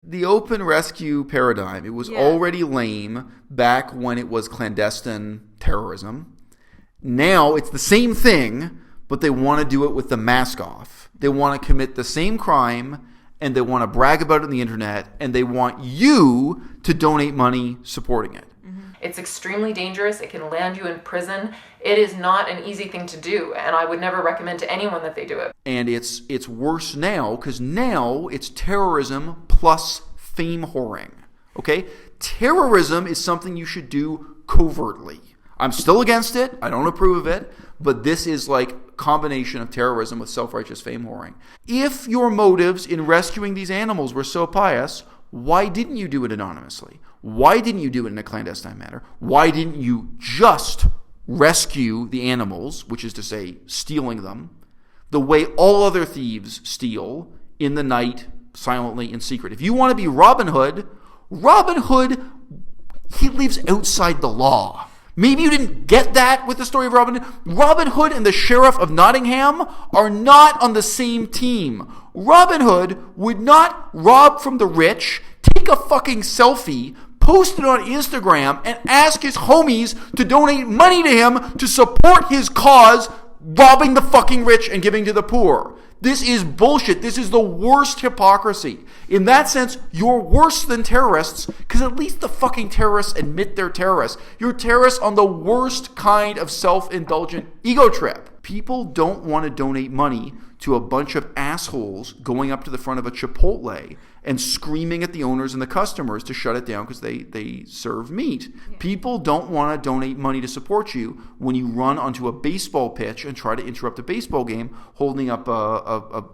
the open rescue paradigm, it was already lame back when it was clandestine terrorism. Now it's the same thing, but they want to do it with the mask off. They want to commit the same crime, and they want to brag about it on the internet, and they want you to donate money supporting it. It's extremely dangerous. It can land you in prison. It is not an easy thing to do, and I would never recommend to anyone that they do it. And it's worse now, because now it's terrorism plus fame whoring. Okay? Terrorism is something you should do covertly. I'm still against it. I don't approve of it. But this is like combination of terrorism with self-righteous fame whoring. If your motives in rescuing these animals were so pious, why didn't you do it anonymously? Why didn't you do it in a clandestine manner? Why didn't you just rescue the animals, which is to say, stealing them, the way all other thieves steal, in the night, silently, in secret? If you want to be Robin Hood, he lives outside the law. Maybe you didn't get that with the story of Robin Hood. Robin Hood and the Sheriff of Nottingham are not on the same team. Robin Hood would not rob from the rich, take a fucking selfie, post it on Instagram, and ask his homies to donate money to him to support his cause, robbing the fucking rich and giving to the poor. This is bullshit. This is the worst hypocrisy. In that sense, you're worse than terrorists, because at least the fucking terrorists admit they're terrorists. You're terrorists on the worst kind of self-indulgent ego trip. People don't want to donate money to a bunch of assholes going up to the front of a Chipotle and screaming at the owners and the customers to shut it down because they serve meat. Yeah. People don't want to donate money to support you when you run onto a baseball pitch and try to interrupt a baseball game holding up a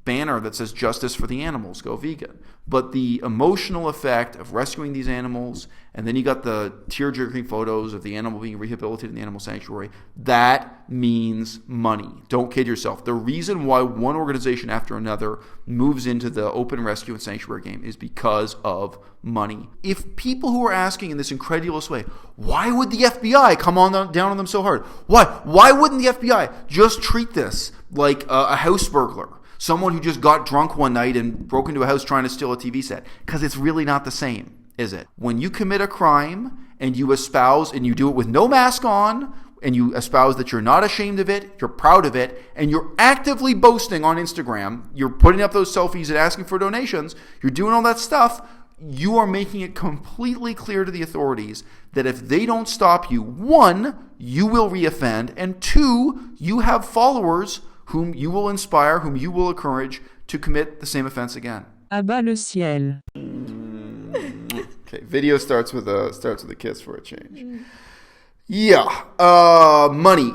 banner that says "Justice for the Animals, go vegan." But the emotional effect of rescuing these animals, and then you got the tear-jerking photos of the animal being rehabilitated in the animal sanctuary, that means money. Don't kid yourself. The reason why one organization after another moves into the open rescue and sanctuary game is because of money. If people who are asking in this incredulous way, why would the FBI come down on them so hard? Why wouldn't the FBI just treat this like a house burglar? Someone who just got drunk one night and broke into a house trying to steal a TV set. Because it's really not the same, is it? When you commit a crime and you espouse, and you do it with no mask on, and you espouse that you're not ashamed of it, you're proud of it, and you're actively boasting on Instagram, you're putting up those selfies and asking for donations, you're doing all that stuff, you are making it completely clear to the authorities that if they don't stop you, one, you will reoffend, and two, you have followers whom you will inspire, whom you will encourage to commit the same offense again. À-bas-le-ciel. Okay, video starts with a kiss for a change. Yeah, money.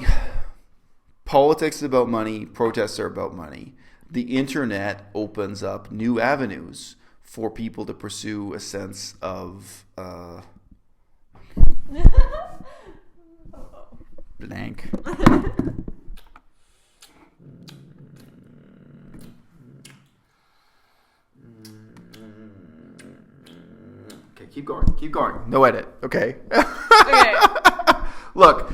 Politics is about money. Protests are about money. The internet opens up new avenues for people to pursue a sense of blank. Keep going. No edit. Okay. Okay. Look,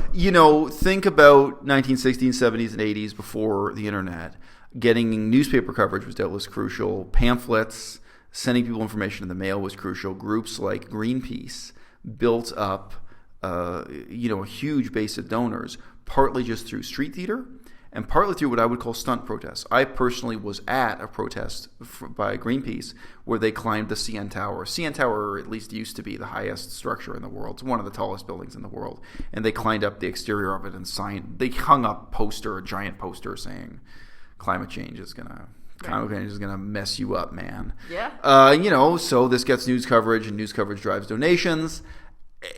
think about 1960s, 70s, and 80s before the internet. Getting newspaper coverage was doubtless crucial. Pamphlets, sending people information in the mail was crucial. Groups like Greenpeace built up, a huge base of donors, partly just through street theater, and partly through what I would call stunt protests. I personally was at a protest by Greenpeace where they climbed the CN Tower. CN Tower at least used to be the highest structure in the world. It's one of the tallest buildings in the world. And they climbed up the exterior of it and they hung up a giant poster saying, climate change is going to mess you up, man. Yeah. So this gets news coverage, and news coverage drives donations.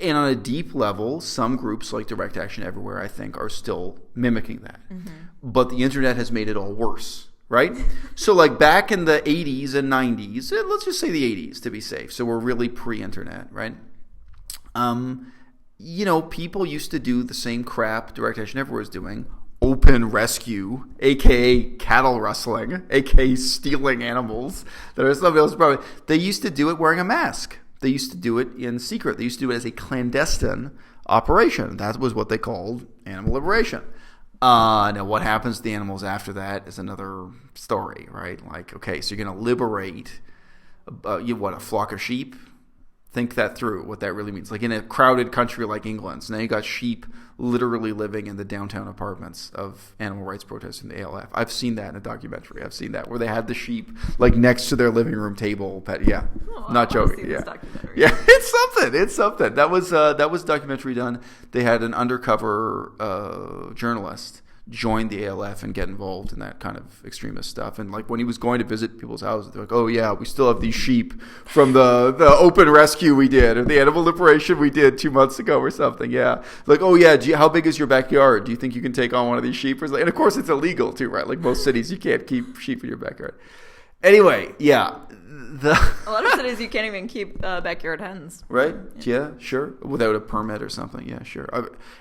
And on a deep level, some groups like Direct Action Everywhere, I think, are still mimicking that. Mm-hmm. But the internet has made it all worse, right? So like back in the 80s and 90s, let's just say the 80s to be safe. So we're really pre-internet, right? People used to do the same crap Direct Action Everywhere is doing. Open rescue, a.k.a. cattle rustling, a.k.a. stealing animals that are somebody else's property. They used to do it wearing a mask. They used to do it in secret. They used to do it as a clandestine operation. That was what they called animal liberation. Now, what happens to the animals after that is another story, right? Like, okay, so you're going to liberate a flock of sheep? Think that through, what that really means. Like in a crowded country like England, so now you got sheep literally living in the downtown apartments of animal rights protests in the ALF. I've seen that in a documentary. I've seen that where they had the sheep like next to their living room table. Not joking. Yeah, it's something. That was a documentary done. They had an undercover journalist join the ALF and get involved in that kind of extremist stuff. And like when he was going to visit people's houses, they're like, "Oh yeah, we still have these sheep from the open rescue we did or the animal liberation we did 2 months ago or something." Yeah, like, "Oh yeah, how big is your backyard? Do you think you can take on one of these sheep?" And of course, it's illegal too, right? Like most cities, you can't keep sheep in your backyard. Anyway, yeah. A lot of cities you can't even keep backyard hens. Right? Yeah, sure. Without a permit or something. Yeah, sure.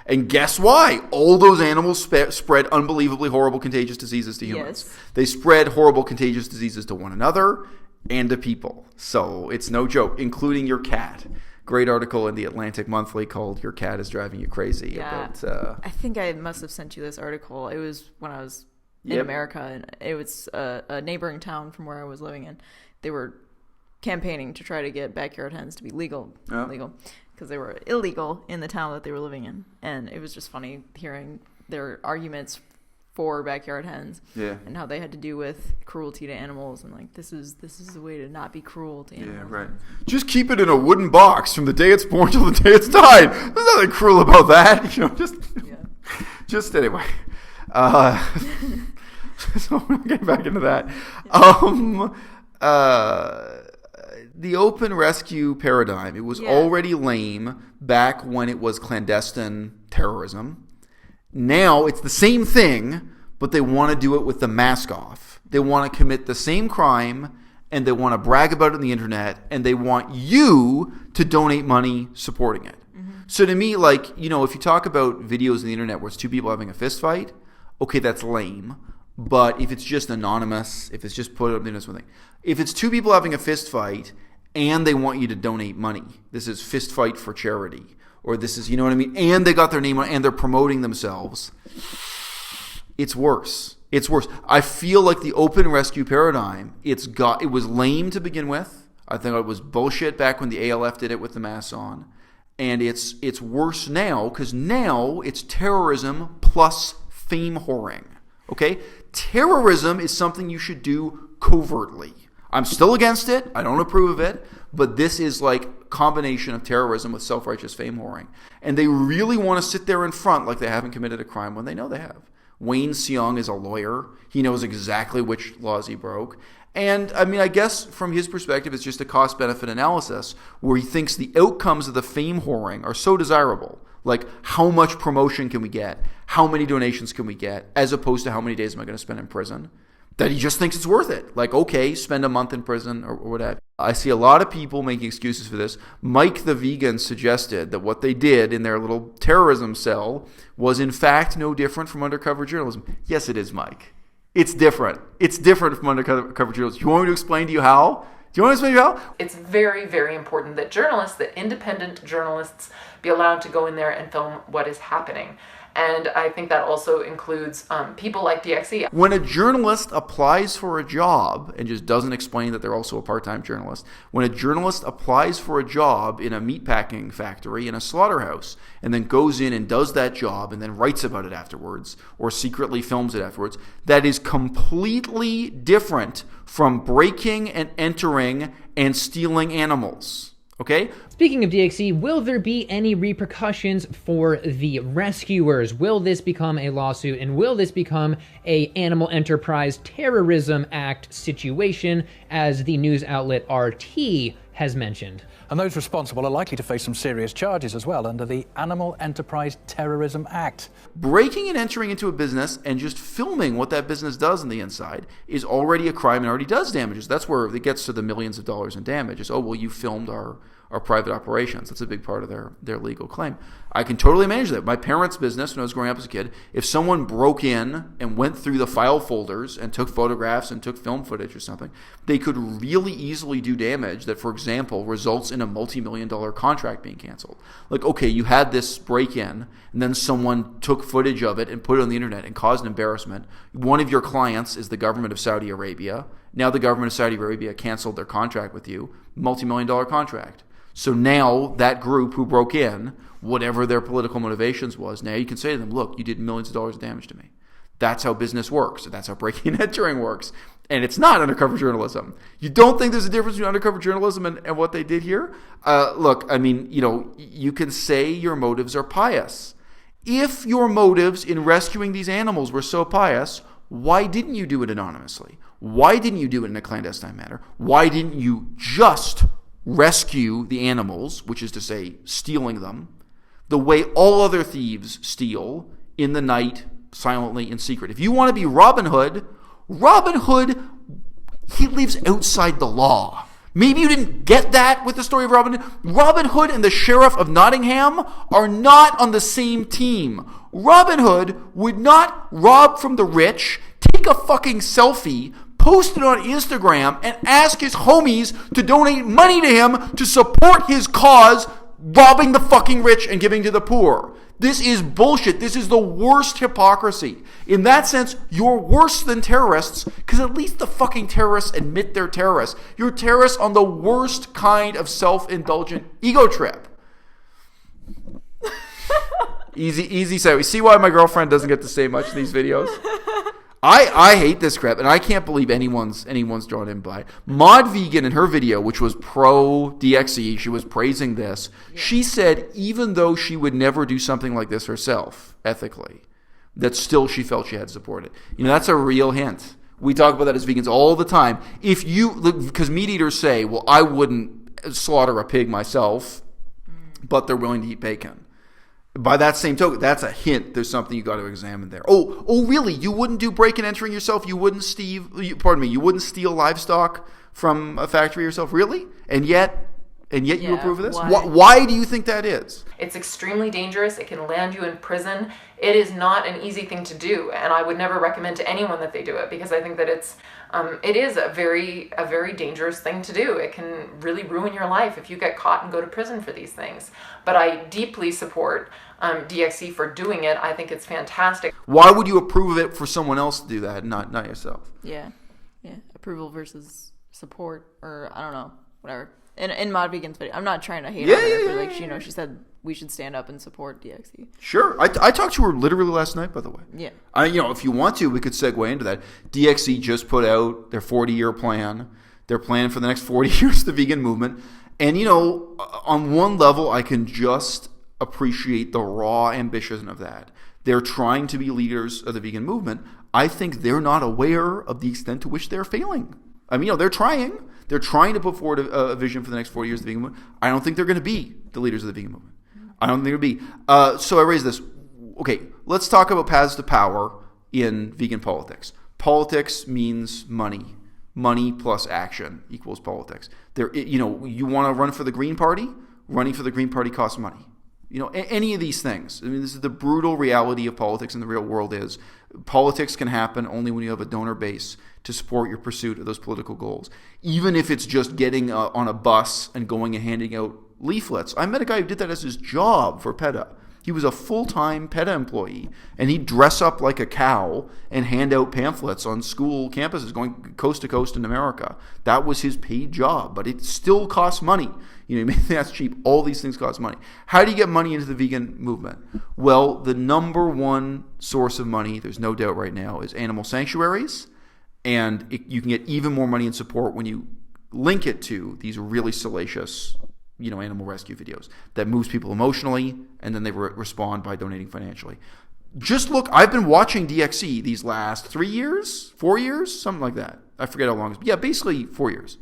And guess why? All those animals spread unbelievably horrible contagious diseases to humans. Yes. They spread horrible contagious diseases to one another and to people. So it's no joke, including your cat. Great article in the Atlantic Monthly called "Your Cat is Driving You Crazy." Yeah. About, I think I must have sent you this article. It was when I was in America, and it was a neighboring town from where I was living in. They were campaigning to try to get backyard hens to be legal because they were illegal in the town that they were living in, and it was just funny hearing their arguments for backyard hens and how they had to do with cruelty to animals, and like this is the way to not be cruel to animals. Yeah, right. Just keep it in a wooden box from the day it's born till the day it's died. There's nothing cruel about that, just anyway. So we're getting back into that. The open rescue paradigm, it was already lame back when it was clandestine terrorism. Now it's the same thing, but they want to do it with the mask off. They want to commit the same crime, and they want to brag about it on the internet, and they want you to donate money supporting it. Mm-hmm. So to me, like, if you talk about videos on the internet where it's two people having a fist fight, okay, that's lame. But if it's just anonymous, if it's just put up, then it's one thing. If it's two people having a fist fight and they want you to donate money, this is fist fight for charity, or this is, and they got their name on it and they're promoting themselves, it's worse. It's worse. I feel like the open rescue paradigm, it was lame to begin with. I think it was bullshit back when the ALF did it with the masks on. And it's worse now because now it's terrorism plus fame whoring. Okay? Terrorism is something you should do covertly. I'm still against it. I don't approve of it. But this is like combination of terrorism with self-righteous fame whoring. And they really want to sit there in front like they haven't committed a crime when they know they have. Wayne Seong is a lawyer. He knows exactly which laws he broke. And, I guess from his perspective, it's just a cost-benefit analysis where he thinks the outcomes of the fame whoring are so desirable. Like, how much promotion can we get? How many donations can we get? As opposed to how many days am I going to spend in prison? That he just thinks it's worth it. Like, okay, spend a month in prison or whatever. I see a lot of people making excuses for this. Mike the vegan suggested that what they did in their little terrorism cell was in fact no different from undercover journalism. Yes, it is, Mike. It's different. It's different from undercover journalism. You want me to explain to you how? Do you want to explain to you how? It's very, very important that independent journalists be allowed to go in there and film what is happening. And I think that also includes people like DXE. When a journalist applies for a job and just doesn't explain that they're also a part-time journalist, when a journalist applies for a job in a meatpacking factory, in a slaughterhouse, and then goes in and does that job and then writes about it afterwards or secretly films it afterwards, that is completely different from breaking and entering and stealing animals. Okay? Speaking of DXE, will there be any repercussions for the rescuers? Will this become a lawsuit, and will this become a Animal Enterprise Terrorism Act situation, as the news outlet RT has mentioned? And those responsible are likely to face some serious charges as well under the Animal Enterprise Terrorism Act. Breaking and entering into a business and just filming what that business does on the inside is already a crime and already does damages. That's where it gets to the millions of dollars in damages. Oh, well, you filmed our private operations. That's a big part of their legal claim. I can totally manage that. My parents' business, when I was growing up as a kid, if someone broke in and went through the file folders and took photographs and took film footage or something, they could really easily do damage that, for example, example, results in a multi-million-dollar contract being canceled. Like, okay, you had this break-in, and then someone took footage of it and put it on the internet and caused an embarrassment. One of your clients is the government of Saudi Arabia. Now the government of Saudi Arabia canceled their contract with you, multi-million-dollar contract. So now that group who broke in, whatever their political motivations was, now you can say to them, look, you did millions of dollars of damage to me. That's how business works. That's how breaking and entering works. And it's not undercover journalism. You don't think there's a difference between undercover journalism and what they did here? Look, I mean, you can say your motives are pious. If your motives in rescuing these animals were so pious, why didn't you do it anonymously? Why didn't you do it in a clandestine manner? Why didn't you just rescue the animals, which is to say, stealing them, the way all other thieves steal, in the night, silently, in secret? If you want to be Robin Hood, he lives outside the law. Maybe you didn't get that with the story of Robin Hood. Robin Hood and the Sheriff of Nottingham are not on the same team. Robin Hood would not rob from the rich, take a fucking selfie, post it on Instagram, and ask his homies to donate money to him to support his cause, robbing the fucking rich and giving to the poor. This is bullshit. This is the worst hypocrisy. In that sense, you're worse than terrorists, because at least the fucking terrorists admit they're terrorists. You're terrorists on the worst kind of self-indulgent ego trip. Easy say. We see why my girlfriend doesn't get to say much in these videos. I hate this crap, and I can't believe anyone's drawn in by it. Mod Vegan, in her video, which was pro DXE, she was praising this. Yeah. She said even though she would never do something like this herself, ethically, that still she felt she had to support it. That's a real hint. We talk about that as vegans all the time. Because meat eaters say, well, I wouldn't slaughter a pig myself, but they're willing to eat bacon. By that same token, that's a hint. There's something you got to examine there. Oh, really? You wouldn't do break and entering yourself? You wouldn't steal livestock from a factory yourself? Really? And yet you approve of this? Why do you think that is? It's extremely dangerous. It can land you in prison. It is not an easy thing to do, and I would never recommend to anyone that they do it, because I think that it is a very dangerous thing to do. It can really ruin your life if you get caught and go to prison for these things. But I deeply support DXE for doing it. I think it's fantastic. Why would you approve of it for someone else to do that, not yourself? Yeah. Approval versus support, or I don't know, whatever. In Mod Vegan's video, I'm not trying to hate on her. But she said we should stand up and support DXE. Sure. I talked to her literally last night, by the way. Yeah. If you want to, we could segue into that. DXE just put out their 40-year plan. Their plan for the next 40 years of the vegan movement. And, on one level, I can just appreciate the raw ambition of that. They're trying to be leaders of the vegan movement. I think they're not aware of the extent to which they're failing. I mean, they're trying. They're trying to put forward a vision for the next 40 years of the vegan movement. I don't think they're going to be the leaders of the vegan movement. I don't think they're going to be. So I raise this. Okay, let's talk about paths to power in vegan politics. Politics means money. Money plus action equals politics. You want to run for the Green Party? Running for the Green Party costs money. Any of these things. I mean, this is the brutal reality of politics in the real world. Is politics can happen only when you have a donor base to support your pursuit of those political goals. Even if it's just getting on a bus and going and handing out leaflets. I met a guy who did that as his job for PETA. He was a full-time PETA employee, and he'd dress up like a cow and hand out pamphlets on school campuses going coast to coast in America. That was his paid job, but it still costs money. You may think that's cheap. All these things cost money. How do you get money into the vegan movement? Well, the number one source of money, there's no doubt right now, is animal sanctuaries, and you can get even more money and support when you link it to these really salacious animal rescue videos that moves people emotionally, and then they respond by donating financially. Just look, I've been watching DXE these last 4 years, something like that. I forget how long it's been. Yeah, basically 4 years.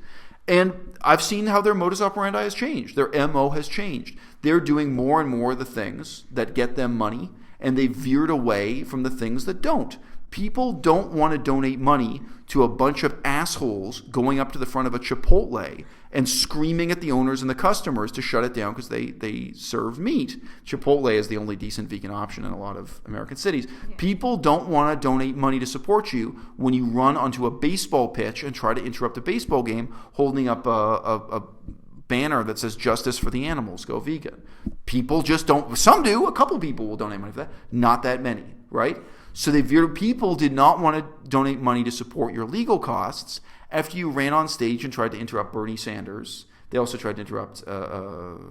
And I've seen how their modus operandi has changed. Their MO has changed. They're doing more and more of the things that get them money, and they veered away from the things that don't. People don't want to donate money to a bunch of assholes going up to the front of a Chipotle and screaming at the owners and the customers to shut it down because they serve meat. Chipotle is the only decent vegan option in a lot of American cities. Yeah. People don't want to donate money to support you when you run onto a baseball pitch and try to interrupt a baseball game holding up a banner that says "Justice for the Animals, Go Vegan." People just don't. Some do. A couple people will donate money for that. Not that many, right? So people did not want to donate money to support your legal costs after you ran on stage and tried to interrupt Bernie Sanders. They also tried to interrupt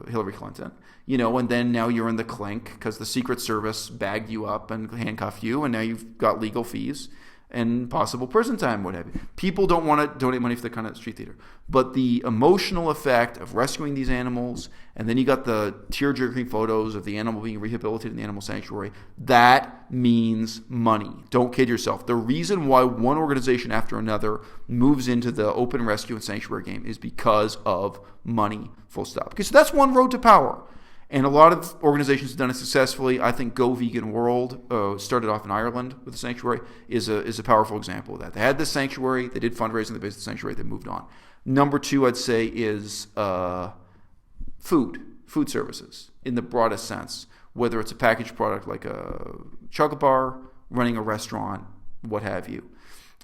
Hillary Clinton. And then now you're in the clink because the Secret Service bagged you up and handcuffed you, and now you've got legal fees and possible prison time, what have you. People don't want to donate money for the kind of street theater. But the emotional effect of rescuing these animals, and then you got the tear-jerking photos of the animal being rehabilitated in the animal sanctuary, that means money. Don't kid yourself. The reason why one organization after another moves into the open rescue and sanctuary game is because of money, full stop. Okay, so that's one road to power. And a lot of organizations have done it successfully. I think Go Vegan World started off in Ireland with the sanctuary is a powerful example of that. They had this sanctuary. They did fundraising. They based the sanctuary. They moved on. Number two, I'd say, is food services in the broadest sense, whether it's a packaged product like a chocolate bar, running a restaurant, what have you.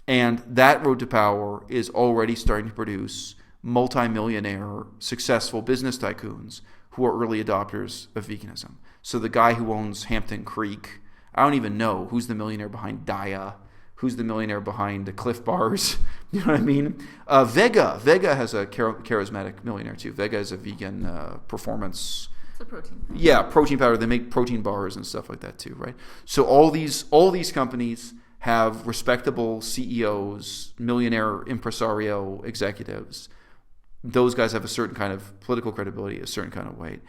And that road to power is already starting to produce multimillionaire, successful business tycoons who are early adopters of veganism. So the guy who owns Hampton Creek, I don't even know who's the millionaire behind Daya, who's the millionaire behind the Cliff Bars. You know what I mean? Vega has a charismatic millionaire too. Vega is a vegan performance. It's a protein powder. Yeah, protein powder. They make protein bars and stuff like that too, right? So all these companies have respectable CEOs, millionaire impresario executives. Those guys have a certain kind of political credibility, a certain kind of weight.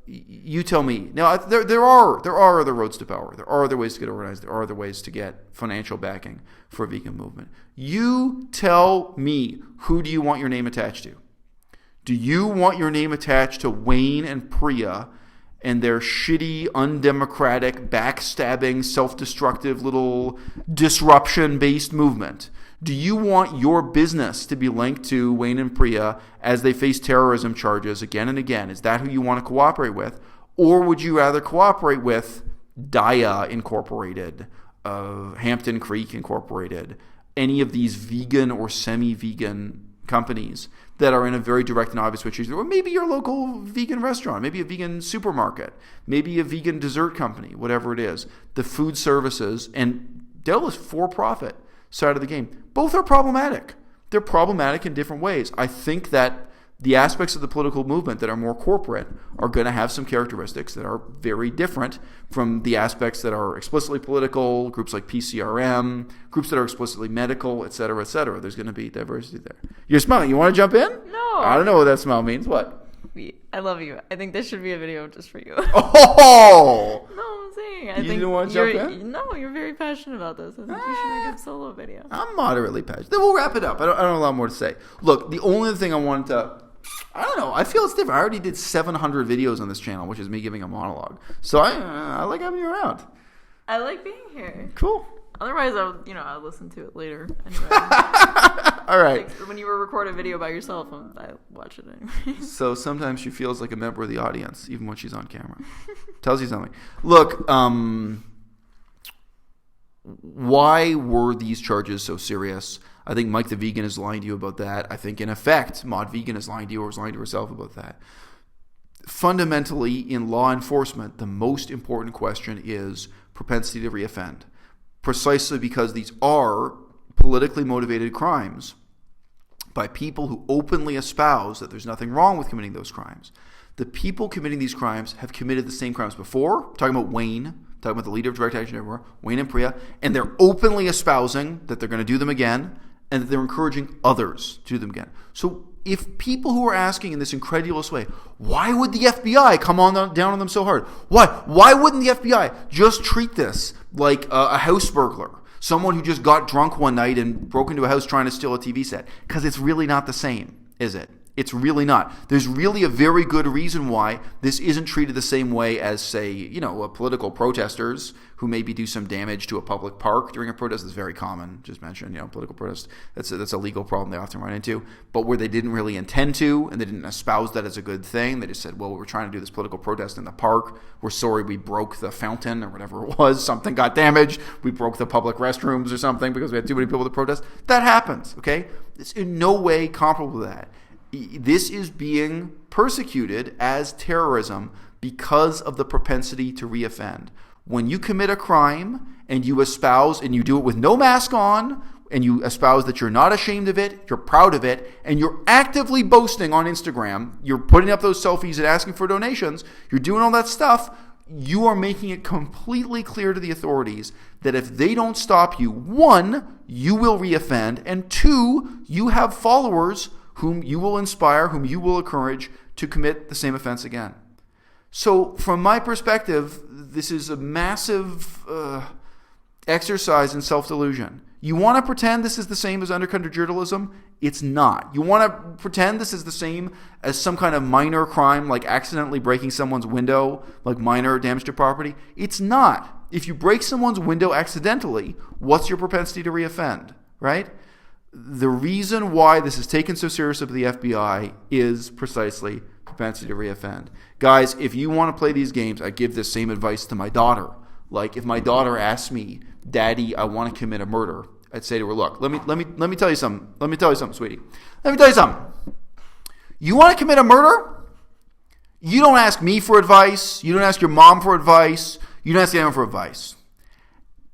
You tell me. Now, there are other roads to power. There are other ways to get organized. There are other ways to get financial backing for a vegan movement. You tell me, who do you want your name attached to? Do you want your name attached to Wayne and Priya and their shitty, undemocratic, backstabbing, self-destructive little disruption-based movement? Do you want your business to be linked to Wayne and Priya as they face terrorism charges again and again? Is that who you want to cooperate with? Or would you rather cooperate with Daya Incorporated, Hampton Creek Incorporated, any of these vegan or semi-vegan companies that are in a very direct and obvious way? Or maybe your local vegan restaurant, maybe a vegan supermarket, maybe a vegan dessert company, whatever it is. The food services and doubtless for-profit side of the game. Both are problematic. They're problematic in different ways. I think that the aspects of the political movement that are more corporate are going to have some characteristics that are very different from the aspects that are explicitly political, groups like PCRM, groups that are explicitly medical, et cetera, et cetera. There's going to be diversity there. You're smiling. You want to jump in? No. I don't know what that smile means. What? I love you. I think this should be a video just for you. Oh! No, I'm saying. You didn't want to jump in? No, you're very passionate about this. I think you should make a solo video. I'm moderately passionate. Then we'll wrap it up. I don't have a lot more to say. Look, the only thing I wanted to... I don't know. I feel it's different. I already did 700 videos on this channel, which is me giving a monologue. So I like having you around. I like being here. Cool. Otherwise, I'll listen to it later. Anyway. All right. Like, when you record a video by yourself, I watch it anyway. So sometimes she feels like a member of the audience, even when she's on camera. Tells you something. Look, why were these charges so serious? I think Mike the Vegan is lying to you about that. I think, in effect, Maud Vegan is lying to you or is lying to herself about that. Fundamentally, in law enforcement, the most important question is propensity to reoffend. Precisely because these are politically motivated crimes by people who openly espouse that there's nothing wrong with committing those crimes. The people committing these crimes have committed the same crimes before. I'm talking about Wayne, talking about the leader of Direct Action Everywhere, Wayne and Priya, and they're openly espousing that they're going to do them again and that they're encouraging others to do them again. So if people who are asking in this incredulous way, why would the FBI come down on them so hard? Why wouldn't the FBI just treat this like a house burglar? Someone who just got drunk one night and broke into a house trying to steal a TV set. Because it's really not the same, is it? It's really not. There's really a very good reason why this isn't treated the same way as, say, political protesters who maybe do some damage to a public park during a protest. That's very common. Just mentioned, political protest. That's a legal problem they often run into. But where they didn't really intend to, and they didn't espouse that as a good thing. They just said, well, we were trying to do this political protest in the park. We're sorry we broke the fountain or whatever it was. Something got damaged. We broke the public restrooms or something because we had too many people to protest. That happens, okay? It's in no way comparable to that. This is being persecuted as terrorism because of the propensity to reoffend. When you commit a crime and you espouse, and you do it with no mask on, and you espouse that you're not ashamed of it, you're proud of it, and you're actively boasting on Instagram, you're putting up those selfies and asking for donations, you're doing all that stuff, you are making it completely clear to the authorities that if they don't stop you, one, you will reoffend, and two, you have followers whom you will inspire, whom you will encourage to commit the same offense again. So from my perspective, this is a massive exercise in self-delusion. You want to pretend this is the same as undercover journalism? It's not. You want to pretend this is the same as some kind of minor crime, like accidentally breaking someone's window, like minor damage to property? It's not. If you break someone's window accidentally, what's your propensity to reoffend, right? The reason why this is taken so seriously by the FBI is precisely propensity to reoffend. Guys, if you want to play these games, I give this same advice to my daughter. Like, if my daughter asks me, Daddy, I want to commit a murder, I'd say to her, look, let me tell you something. Let me tell you something, sweetie. Let me tell you something. You want to commit a murder? You don't ask me for advice. You don't ask your mom for advice. You don't ask anyone for advice.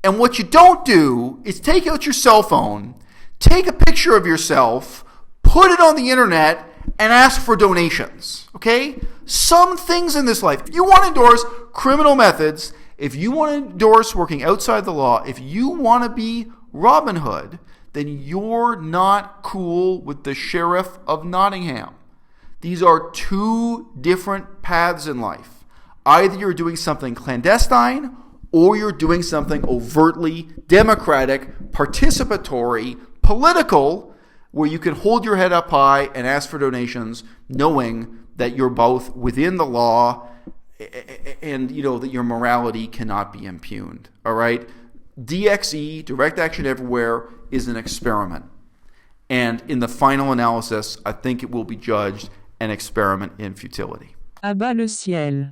And what you don't do is take out your cell phone, take a picture of yourself, put it on the internet, and ask for donations, okay? Some things in this life, if you want to endorse criminal methods, if you want to endorse working outside the law, if you want to be Robin Hood, then you're not cool with the Sheriff of Nottingham. These are two different paths in life. Either you're doing something clandestine or you're doing something overtly democratic, participatory, political, where you can hold your head up high and ask for donations, knowing that you're both within the law and you know that your morality cannot be impugned. All right? DXE, Direct Action Everywhere, is an experiment. And in the final analysis, I think it will be judged an experiment in futility. À-bas-le-ciel.